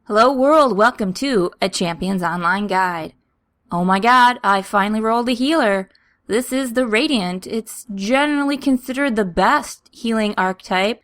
Hello world, welcome to A Champions Online Guide. Oh my god, I finally rolled a healer. This is the Radiant. It's generally considered the best healing archetype,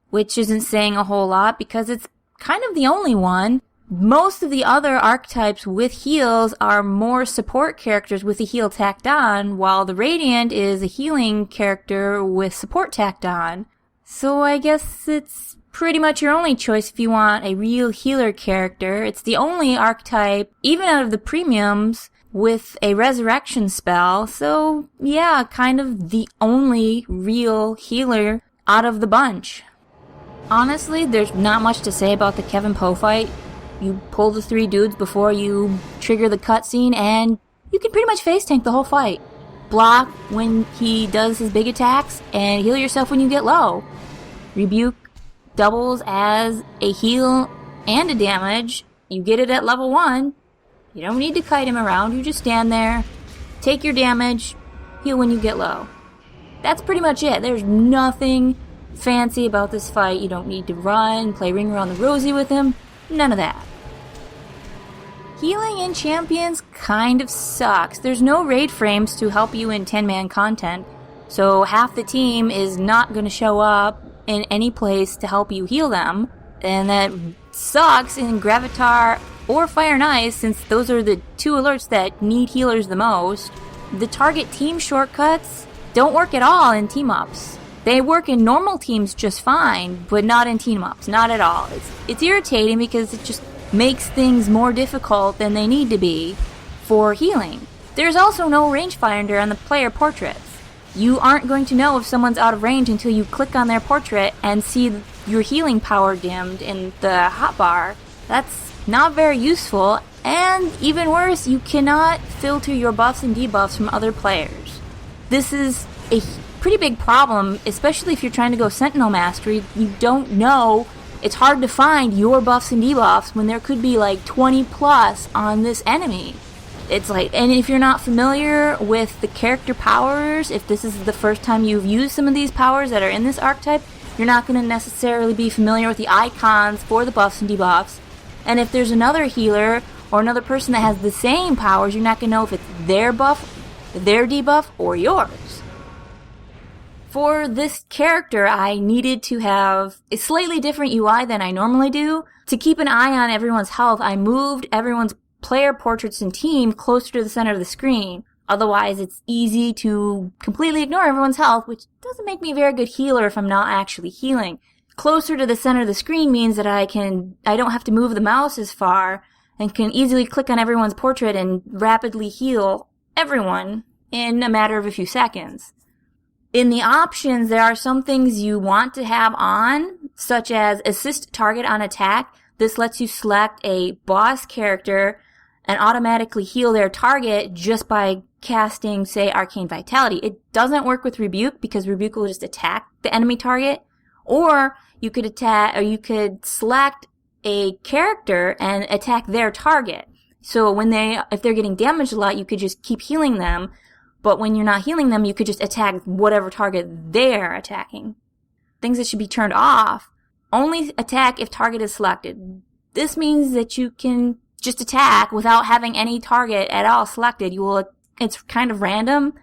which isn't saying a whole lot because it's kind of the only one. Most of the other archetypes with heals are more support characters with a heal tacked on, while the Radiant is a healing character with support tacked on. So I guess it's pretty much your only choice if you want a real healer character. It's the only archetype, even out of the premiums, with a resurrection spell. So yeah, kind of the only real healer out of the bunch. Honestly, there's not much to say about the Kevin Poe fight. You pull the 3 dudes before you trigger the cutscene and you can pretty much face tank the whole fight. Block when he does his big attacks and heal yourself when you get low. Rebuke doubles as a heal and a damage. You get it at level 1. You don't need to kite him around, you just stand there, take your damage, heal when you get low. That's pretty much it. There's nothing fancy about this fight. You don't need to run, play Ring Around the Rosie with him, none of that. Healing in Champions kind of sucks. There's no raid frames to help you in 10-man content, so half the team is not going to show up in any place to help you heal them, and that sucks in Gravitar or Fire and Ice, since those are the 2 alerts that need healers the most. The target team shortcuts don't work at all in team-ups. They work in normal teams just fine, but not in team-ups, not at all. It's irritating because it just makes things more difficult than they need to be for healing. There's also no rangefinder on the player portraits. You aren't going to know if someone's out of range until you click on their portrait and see your healing power dimmed in the hotbar. That's not very useful, and even worse, you cannot filter your buffs and debuffs from other players. This is a pretty big problem, especially if you're trying to go Sentinel Mastery. You don't know. It's hard to find your buffs and debuffs when there could be like 20 plus on this enemy. It's like, and if you're not familiar with the character powers, if this is the first time you've used some of these powers that are in this archetype, you're not going to necessarily be familiar with the icons for the buffs and debuffs. And if there's another healer or another person that has the same powers, you're not going to know if it's their buff, their debuff, or yours. For this character, I needed to have a slightly different UI than I normally do. To keep an eye on everyone's health, I moved everyone's player portraits and team closer to the center of the screen. Otherwise, it's easy to completely ignore everyone's health, which doesn't make me a very good healer if I'm not actually healing. Closer to the center of the screen means that I don't have to move the mouse as far and can easily click on everyone's portrait and rapidly heal everyone in a matter of a few seconds. In the options, there are some things you want to have on, such as assist target on attack. This lets you select a boss character and automatically heal their target just by casting, say, Arcane Vitality. It doesn't work with Rebuke because Rebuke will just attack the enemy target. Or you could select a character and attack their target. So if they're getting damaged a lot, you could just keep healing them. But when you're not healing them, you could just attack whatever target they're attacking. Things that should be turned off. Only attack if target is selected. This means that you can just attack without having any target at all selected. It's kind of random.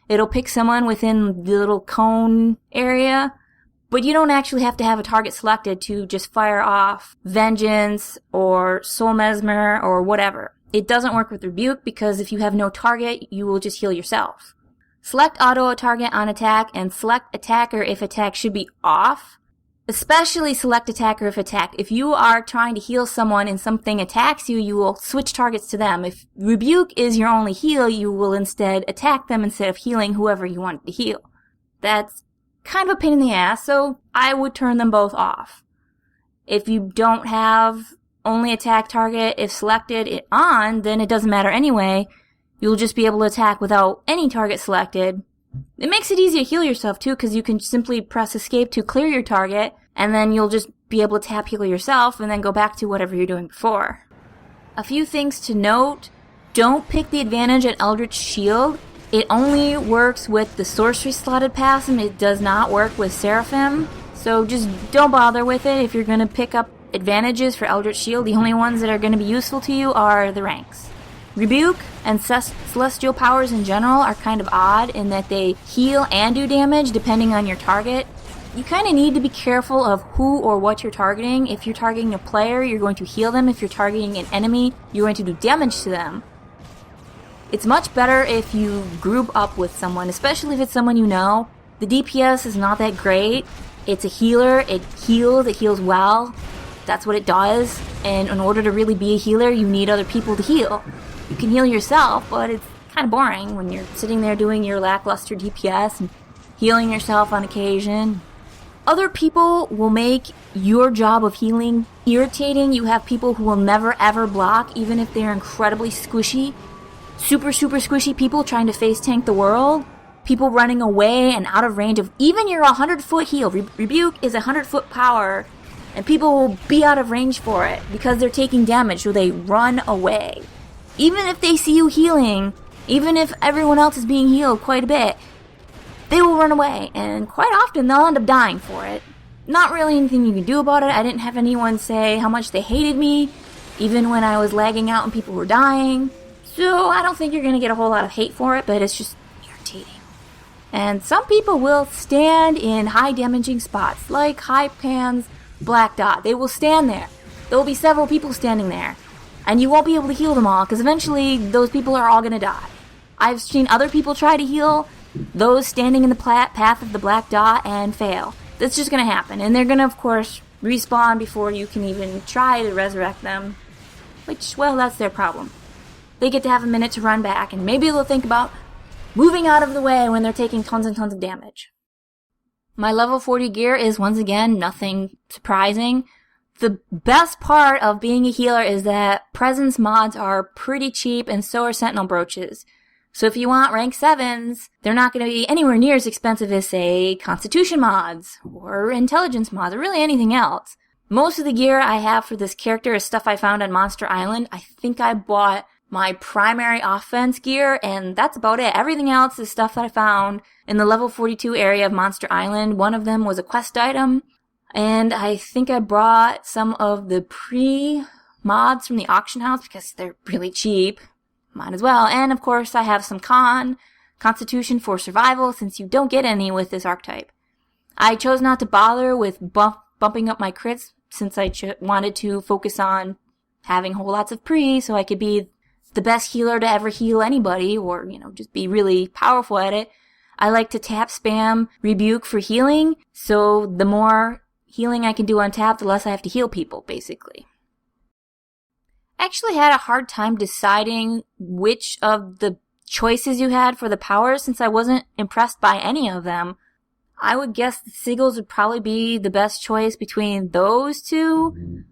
It'll pick someone within the little cone area, but you don't actually have to have a target selected to just fire off Vengeance or Soul Mesmer or whatever. It doesn't work with Rebuke because if you have no target, you will just heal yourself. Select auto target on attack and select attacker if attack should be off. Especially select attacker if attacked. If you are trying to heal someone and something attacks you, you will switch targets to them. If Rebuke is your only heal, you will instead attack them instead of healing whoever you want to heal. That's kind of a pain in the ass, so I would turn them both off. If you don't have only attack target if selected it on, then it doesn't matter anyway. You'll just be able to attack without any target selected. It makes it easy to heal yourself too, because you can simply press escape to clear your target, and then you'll just be able to tap heal yourself and then go back to whatever you're doing before. A few things to note. Don't pick the advantage at Eldritch Shield. It only works with the sorcery slotted passive. It does not work with Seraphim. So just don't bother with it. If you're going to pick up advantages for Eldritch Shield. The only ones that are going to be useful to you are the ranks. Rebuke and Celestial powers in general are kind of odd in that they heal and do damage depending on your target. You kind of need to be careful of who or what you're targeting. If you're targeting a player, you're going to heal them. If you're targeting an enemy, you're going to do damage to them. It's much better if you group up with someone, especially if it's someone you know. The DPS is not that great. It's a healer. It heals well. That's what it does. And in order to really be a healer, you need other people to heal. You can heal yourself, but it's kind of boring when you're sitting there doing your lackluster DPS and healing yourself on occasion. Other people will make your job of healing irritating. You have people who will never ever block, even if they're incredibly squishy. Super squishy people trying to face tank the world. People running away and out of range of even your 100-foot heal. Rebuke is a 100-foot power, and people will be out of range for it because they're taking damage, so they run away. Even if they see you healing, even if everyone else is being healed quite a bit, they will run away, and quite often they'll end up dying for it. Not really anything you can do about it. I didn't have anyone say how much they hated me, even when I was lagging out and people were dying. So I don't think you're going to get a whole lot of hate for it, but it's just irritating. And some people will stand in high damaging spots, like Hypan's Black Dot. They will stand there. There will be several people standing there. And you won't be able to heal them all, because eventually those people are all going to die. I've seen other people try to heal those standing in the path of the Black Dot and fail. That's just going to happen. And they're going to, of course, respawn before you can even try to resurrect them. Which, well, that's their problem. They get to have a minute to run back, and maybe they'll think about moving out of the way when they're taking tons and tons of damage. My level 40 gear is, once again, nothing surprising. The best part of being a healer is that presence mods are pretty cheap, and so are sentinel brooches. So if you want rank 7s, they're not going to be anywhere near as expensive as, say, constitution mods, or intelligence mods, or really anything else. Most of the gear I have for this character is stuff I found on Monster Island. I think I bought my primary offense gear, and that's about it. Everything else is stuff that I found in the level 42 area of Monster Island. One of them was a quest item, and I think I brought some of the pre-mods from the auction house because they're really cheap. Might as well. And of course I have some Constitution for survival, since you don't get any with this archetype. I chose not to bother with bumping up my crits, since I wanted to focus on having whole lots of pre, so I could be the best healer to ever heal anybody, or, just be really powerful at it. I like to tap spam Rebuke for healing, so the more healing I can do on tap, the less I have to heal people, basically. I actually had a hard time deciding which of the choices you had for the powers, since I wasn't impressed by any of them. I would guess the Sigils would probably be the best choice between those two.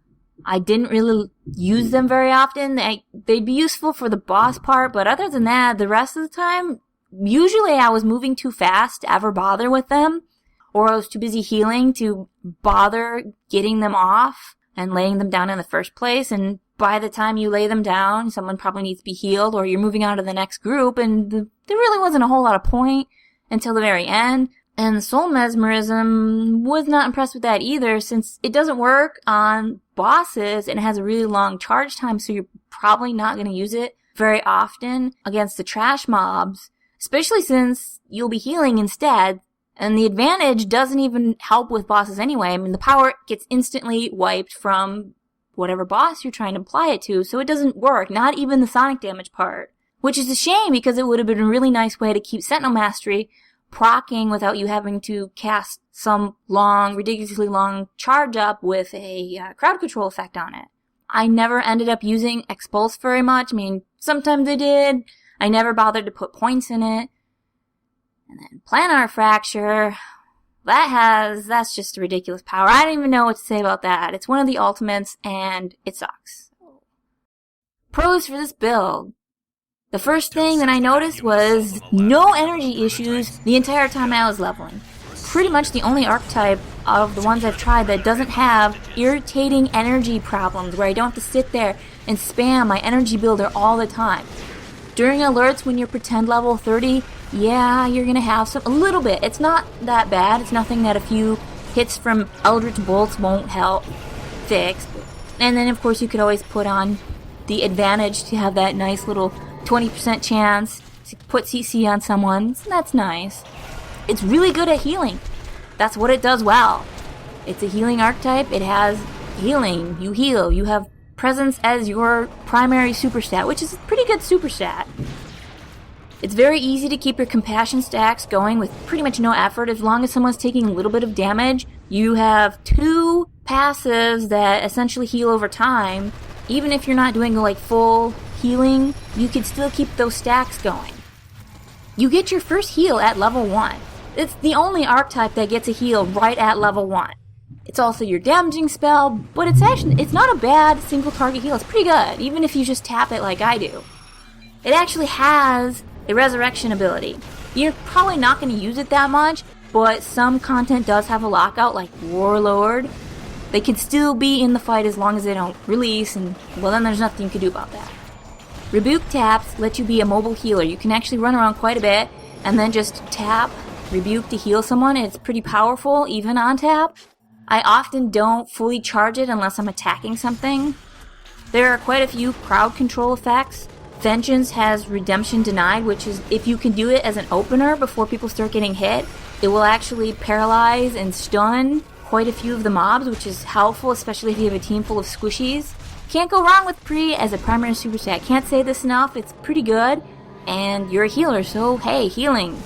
I didn't really use them very often. They'd be useful for the boss part, but other than that, the rest of the time, usually I was moving too fast to ever bother with them, or I was too busy healing to bother getting them off and laying them down in the first place, and by the time you lay them down, someone probably needs to be healed, or you're moving on to the next group, and there really wasn't a whole lot of point until the very end. And Soul Mesmerism was not impressed with that either, since it doesn't work on bosses and it has a really long charge time, so you're probably not going to use it very often against the trash mobs, especially since you'll be healing instead. And the advantage doesn't even help with bosses anyway. I mean, the power gets instantly wiped from whatever boss you're trying to apply it to, so it doesn't work, not even the sonic damage part. Which is a shame, because it would have been a really nice way to keep Sentinel Mastery proccing without you having to cast some long, ridiculously long charge up with a crowd control effect on it. I never ended up using Expulse very much. I mean, sometimes I did. I never bothered to put points in it. And then Planar Fracture, that's just a ridiculous power. I don't even know what to say about that. It's one of the ultimates, and it sucks. Pros for this build. The first thing that I noticed was no energy issues the entire time I was leveling. Pretty much the only archetype of the ones I've tried that doesn't have irritating energy problems, where I don't have to sit there and spam my energy builder all the time. During alerts when you're pretend level 30, yeah, you're gonna have a little bit. It's not that bad. It's nothing that a few hits from Eldritch Bolts won't help. fixed. And then, of course, you could always put on the advantage to have that nice little 20% chance to put CC on someone. So that's nice. It's really good at healing. That's what it does well. It's a healing archetype. It has healing. You heal. You have presence as your primary super stat, which is a pretty good super stat. It's very easy to keep your compassion stacks going with pretty much no effort. As long as someone's taking a little bit of damage, you have 2 passives that essentially heal over time. Even if you're not doing like full healing, you can still keep those stacks going. You get your first heal at level 1. It's the only archetype that gets a heal right at level 1. It's also your damaging spell, but it's not a bad single target heal. It's pretty good, even if you just tap it like I do. It actually has a resurrection ability. You're probably not going to use it that much, but some content does have a lockout, like Warlord. They can still be in the fight as long as they don't release, and well, then there's nothing you can do about that. Rebuke taps let you be a mobile healer. You can actually run around quite a bit, and then just tap Rebuke to heal someone. It's pretty powerful, even on tap. I often don't fully charge it unless I'm attacking something. There are quite a few crowd control effects. Vengeance has redemption denied, which is if you can do it as an opener before people start getting hit, it will actually paralyze and stun quite a few of the mobs, which is helpful, especially if you have a team full of squishies. Can't go wrong with Pre as a primary super stat. Can't say this enough, it's pretty good. And you're a healer, so hey, healing.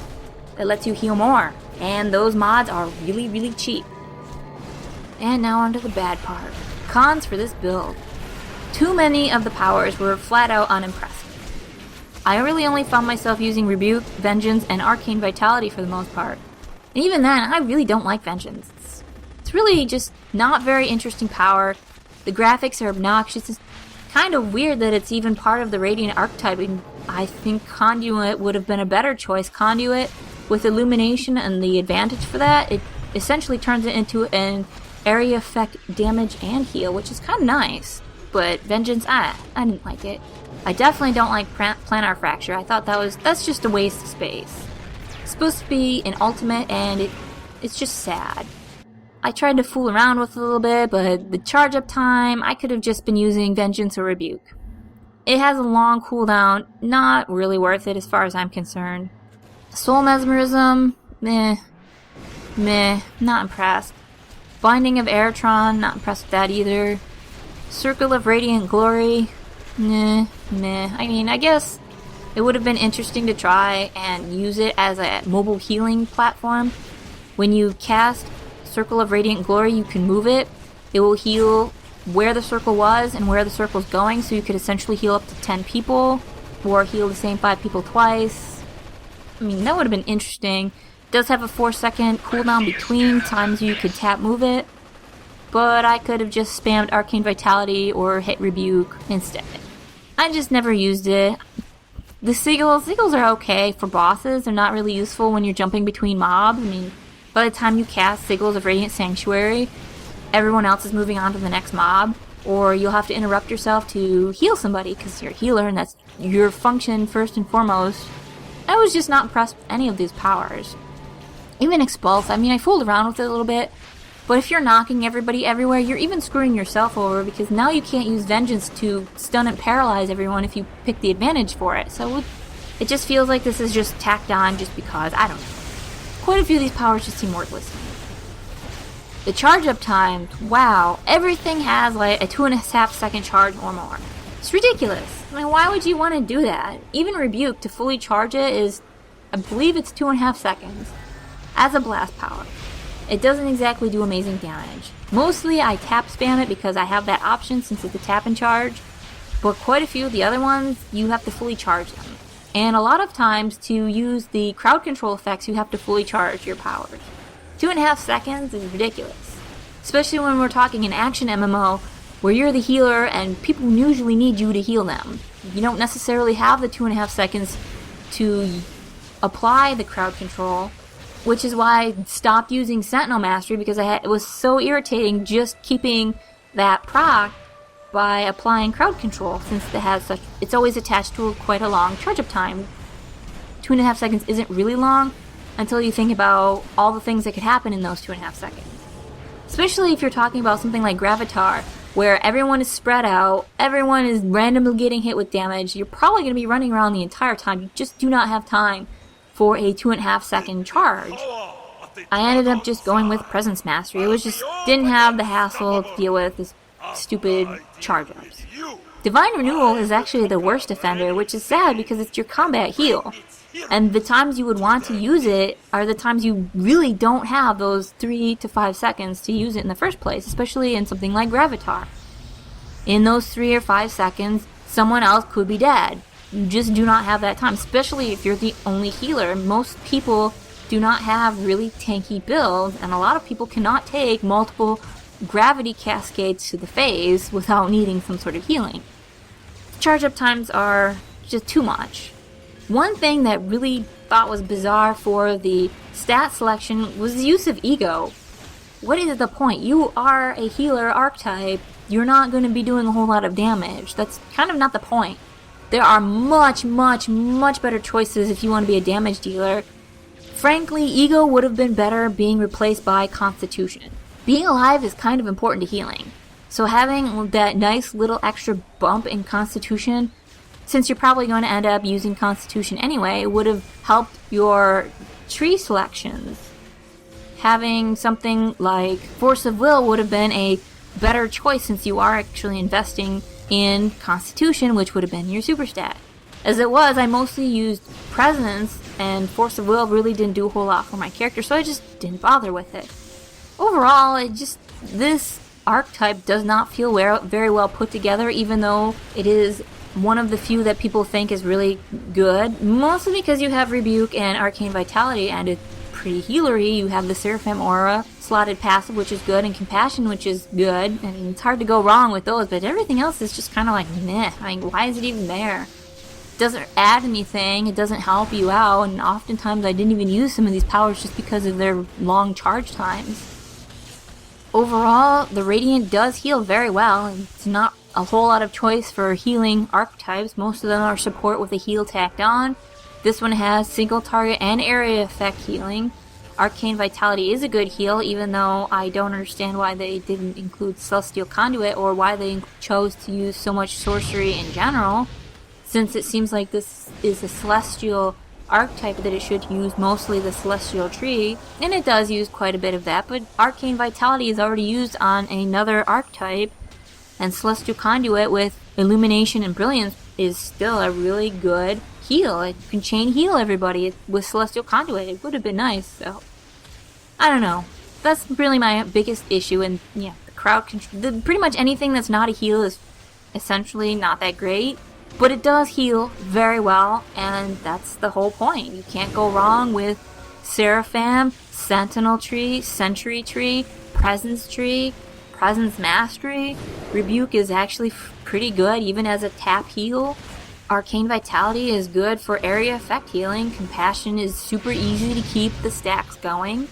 It lets you heal more. And those mods are really, really cheap. And now onto the bad part. Cons for this build. Too many of the powers were flat out unimpressive. I really only found myself using Rebuke, Vengeance, and Arcane Vitality for the most part. And even then, I really don't like Vengeance. It's really just not very interesting power. The graphics are obnoxious. It's kind of weird that it's even part of the Radiant archetyping. I think Conduit would have been a better choice. Conduit, with Illumination and the advantage for that, it essentially turns it into an area effect damage and heal, which is kind of nice. But Vengeance, I didn't like it. I definitely don't like Planar Fracture. I thought that's just a waste of space. It's supposed to be an ultimate, and it's just sad. I tried to fool around with it a little bit, but the charge up time, I could have just been using Vengeance or Rebuke. It has a long cooldown, not really worth it as far as I'm concerned. Soul Mesmerism, meh, not impressed. Binding of Aerotron, not impressed with that either. Circle of Radiant Glory, meh. I mean, I guess it would have been interesting to try and use it as a mobile healing platform. When you cast Circle of Radiant Glory, you can move it. It will heal where the circle was and where the circle's going, so you could essentially heal up to 10 people, or heal the same 5 people twice. I mean, that would have been interesting. It does have a 4-second cooldown between times you could tap move it, but I could have just spammed Arcane Vitality or hit Rebuke instead. I just never used it. The Sigils are okay for bosses. They're not really useful when you're jumping between mobs. I mean, by the time you cast Sigils of Radiant Sanctuary, everyone else is moving on to the next mob, or you'll have to interrupt yourself to heal somebody because you're a healer and that's your function first and foremost. I was just not impressed with any of these powers. Even Expulse, I mean, I fooled around with it a little bit, but if you're knocking everybody everywhere, you're even screwing yourself over because now you can't use Vengeance to stun and paralyze everyone if you pick the advantage for it. So it just feels like this is just tacked on just because, I don't know. Quite a few of these powers just seem worthless to me. The charge up times, wow, everything has like a 2.5 second charge or more. It's ridiculous. I mean, why would you want to do that? Even Rebuke, to fully charge it is, I believe it's 2.5 seconds. As a blast power. It doesn't exactly do amazing damage. Mostly I tap spam it because I have that option since it's a tap and charge, but quite a few of the other ones, you have to fully charge them. And a lot of times to use the crowd control effects, you have to fully charge your powers. 2.5 seconds is ridiculous. Especially when we're talking an action MMO where you're the healer and people usually need you to heal them. You don't necessarily have the 2.5 seconds to apply the crowd control, which is why I stopped using Sentinel Mastery because it was so irritating just keeping that proc by applying crowd control since it's always attached to quite a long charge up time. 2.5 seconds isn't really long until you think about all the things that could happen in those 2.5 seconds. Especially if you're talking about something like Gravitar, where everyone is spread out, everyone is randomly getting hit with damage. You're probably going to be running around the entire time. You just do not have time for a 2.5 second charge. I ended up just going with Presence Mastery. It was just, didn't have the hassle to deal with this stupid charge-ups. Divine Renewal is actually the worst offender, which is sad because it's your combat heal. And the times you would want to use it are the times you really don't have those 3 to 5 seconds to use it in the first place, especially in something like Gravitar. In those 3 or 5 seconds, someone else could be dead. You just do not have that time, especially if you're the only healer. Most people do not have really tanky builds, and a lot of people cannot take multiple gravity cascades to the phase without needing some sort of healing. Charge up times are just too much. One thing that really thought was bizarre for the stat selection was the use of Ego. What is the point? You are a healer archetype. You're not going to be doing a whole lot of damage. That's kind of not the point. There are much better choices if you want to be a damage dealer. Frankly, Ego would have been better being replaced by Constitution. Being alive is kind of important to healing. So having that nice little extra bump in Constitution, since you're probably going to end up using Constitution anyway, would have helped your tree selections. Having something like Force of Will would have been a better choice since you are actually investing in Constitution, which would have been your super stat. As it was, I mostly used Presence, and Force of Will really didn't do a whole lot for my character, so I just didn't bother with it. Overall, this archetype does not feel very well put together, even though it is one of the few that people think is really good, mostly because you have Rebuke and Arcane Vitality, and it's pretty healery. You have the Seraphim Aura slotted passive, which is good, and Compassion, which is good. I mean, it's hard to go wrong with those, but everything else is just kind of like, meh. I mean, why is it even there? It doesn't add anything, it doesn't help you out, and oftentimes I didn't even use some of these powers just because of their long charge times. Overall, the Radiant does heal very well, and it's not a whole lot of choice for healing archetypes. Most of them are support with a heal tacked on. This one has single target and area effect healing. Arcane Vitality is a good heal, even though I don't understand why they didn't include Celestial Conduit or why they chose to use so much sorcery in general, since it seems like this is a Celestial archetype that it should use mostly the Celestial Tree, and it does use quite a bit of that, but Arcane Vitality is already used on another archetype, and Celestial Conduit with Illumination and Brilliance is still a really good heal. It can chain heal everybody with Celestial Conduit. It would have been nice, so I don't know. That's really my biggest issue, and yeah, the crowd control. Pretty much anything that's not a heal is essentially not that great. But it does heal very well, and that's the whole point. You can't go wrong with Seraphim, Sentinel Tree, Sentry Tree, Presence Tree, Presence Mastery. Rebuke is actually pretty good, even as a tap heal. Arcane Vitality is good for area effect healing. Compassion is super easy to keep the stacks going.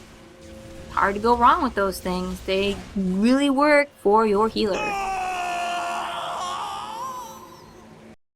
Hard to go wrong with those things. They really work for your healer.